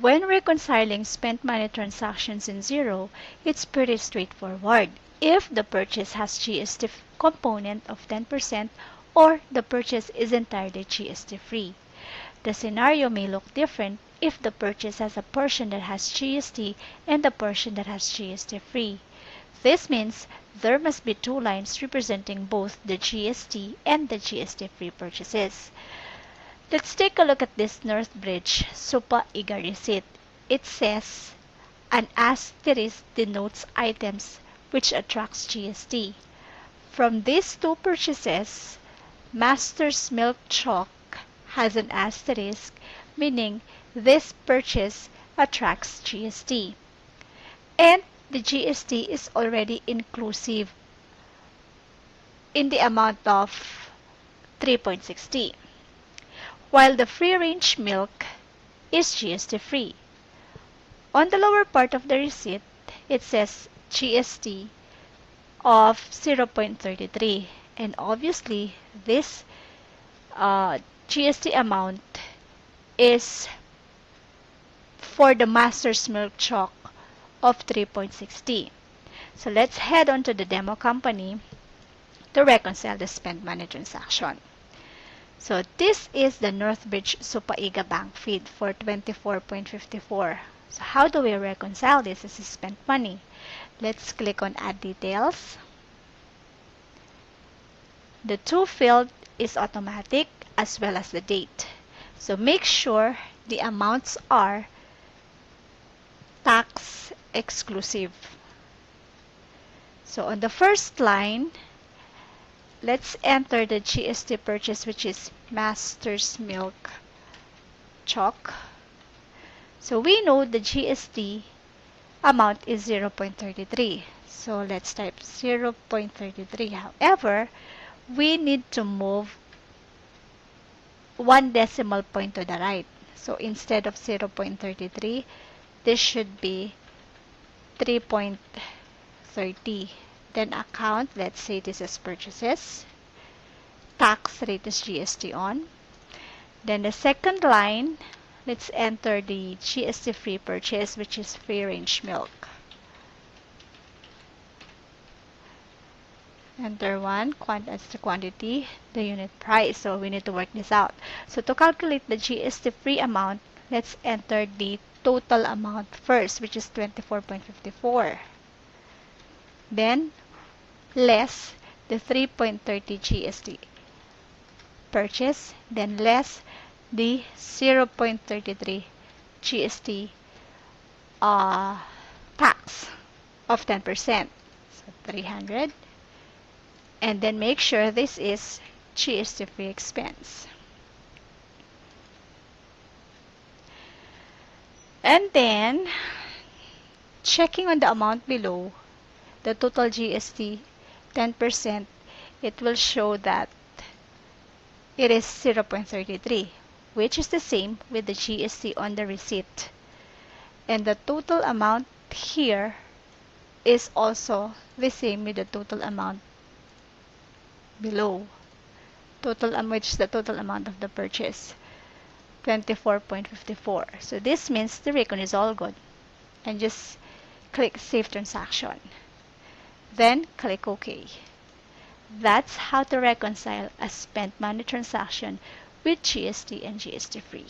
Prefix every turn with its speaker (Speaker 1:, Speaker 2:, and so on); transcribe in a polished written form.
Speaker 1: When reconciling spent money transactions in zero, it's pretty straightforward. If the purchase has GST component of 10% or the purchase is entirely GST free. The scenario may look different if the purchase has a portion that has GST and a portion that has GST free. This means there must be two lines representing both the GST and the GST free purchases. Let's take a look at this Northbridge Supa IGA receipt. It says an asterisk denotes items which attracts GST. From these two purchases, Master's Milk Chalk has an asterisk, meaning this purchase attracts GST. And the GST is already inclusive in the amount of 3.60, while the free-range milk is GST free. On the lower part of the receipt, it says GST of 0.33, and obviously this GST amount is for the Master's Milk Chalk of 3.60. So let's head on to the demo company to reconcile the spent money transaction. So this is the Northbridge Supaiga bank feed for 24.54. So how do we reconcile this as spent money? Let's click on Add Details. The to field is automatic as well as the date. So make sure the amounts are tax exclusive. So on the first line, let's enter the GST purchase, which is Master's Milk Chalk. So we know the GST amount is 0.33. So let's type 0.33. However, we need to move one decimal point to the right. So instead of 0.33, this should be 3.30. Then account, let's say this is purchases. Tax rate is GST on. Then the second line, let's enter the GST free purchase, which is free range milk. Enter 1, as the quantity, the unit price. So we need to work this out. So to calculate the GST free amount, let's enter the total amount first, which is 24.54. Then less the 3.30 GST purchase, then less the 0.33 GST tax of 10%. So 300. And then make sure this is GST free expense. And then checking on the amount below, the total GST 10%, it will show that it is 0.33, which is the same with the GST on the receipt. And the total amount here is also the same with the total amount below. Which is the total amount of the purchase, 24.54. So this means the recon is all good. And just click Save Transaction. Then click OK. That's how to reconcile a spent money transaction with GST and GST free.